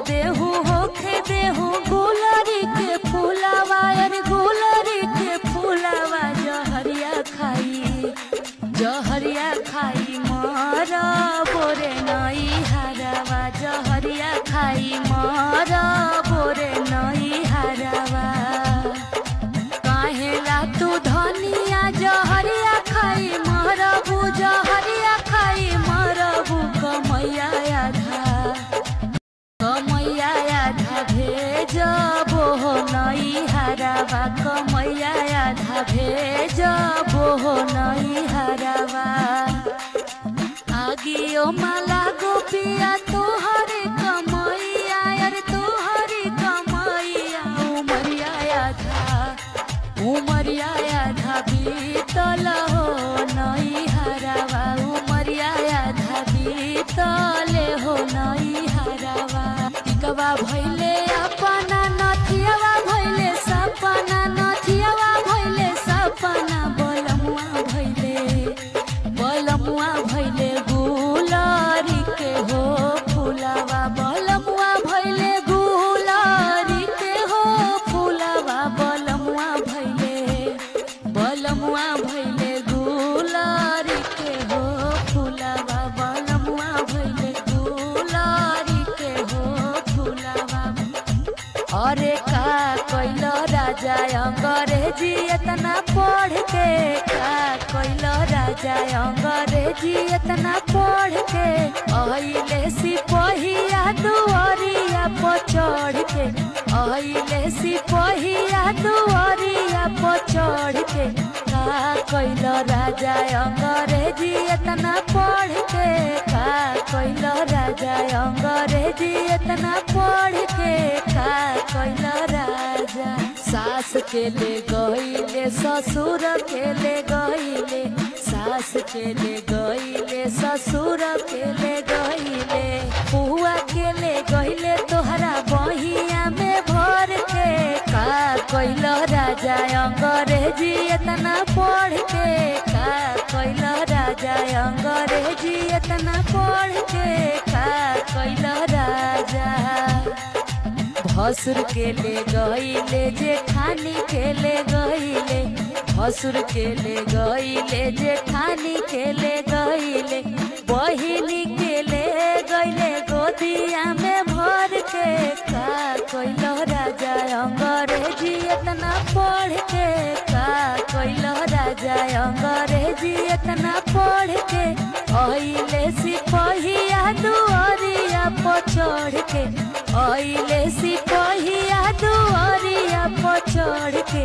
देहू होखे देहू गुलरी के फूलावा अरे गुलरी के फूलावा जहरिया खाई मर बोरे नई हरावा जहरिया खाई मर बोरे नई हरावा काहेला तू धनिया जहरिया खाई मरबू जहरिया खाई मरबू कमैया आधा भेजबो नई हरावा कमैया आधा भेजबो नई हरावा आगियो माला गोपिया तोहरे कमैया यार तोहरे कमैया उमरिया आधा बीतल हो नई हरावा उमरिया आधा बीतले हो नई हरावा टिकवा भइले अपना नथियावा भइले सपना नथियावा भइले सपना बलमुआ भइले गुलरी के हो फुलावा बलमुआ भइले गुलरी के हो फुलावा बलमुआ भइले गुलरी के हो फुलावा बलमुआ भइले गुलरी के हो फुलावा अरे का कैल राजा अंग्रेजी इतना पढ़ के का कैल राजा अंग्रेजी इतना पढ़ के अइले सिपहिया दुआरिया पर चढ़ के अइले सिपहिया दुआरिया पर चढ़ के का कैल राजा अंग्रेजी इतना पढ़ के का कैल राजा अंग्रेजी इतना पढ़ के का कैल राजा सास के ले गईले ससुर के ले गईले सास के ले गईले ससुर के ले गईले पुआ के ले गईले तोहरा बहिया में भर के का कैल राजा अंग्रेजी इतना पढ़ के का कैल राजा अंग्रेजी इतना पढ़ के का कैल राजा भसुर के ले गईले जेठानी के ले गईले भसुर के ले गईले जेठानी के ले गईले बहिनी के ले गईले गोदिया में भर के का कैल राजा अंग्रेजी इतना पढ़ के का कैल राजा अंग्रेजी इतना पढ़ के अइले सिपहिया दुआरिया पर चढ़ के अइले सिपहिया दुआरिया पर चढ़ के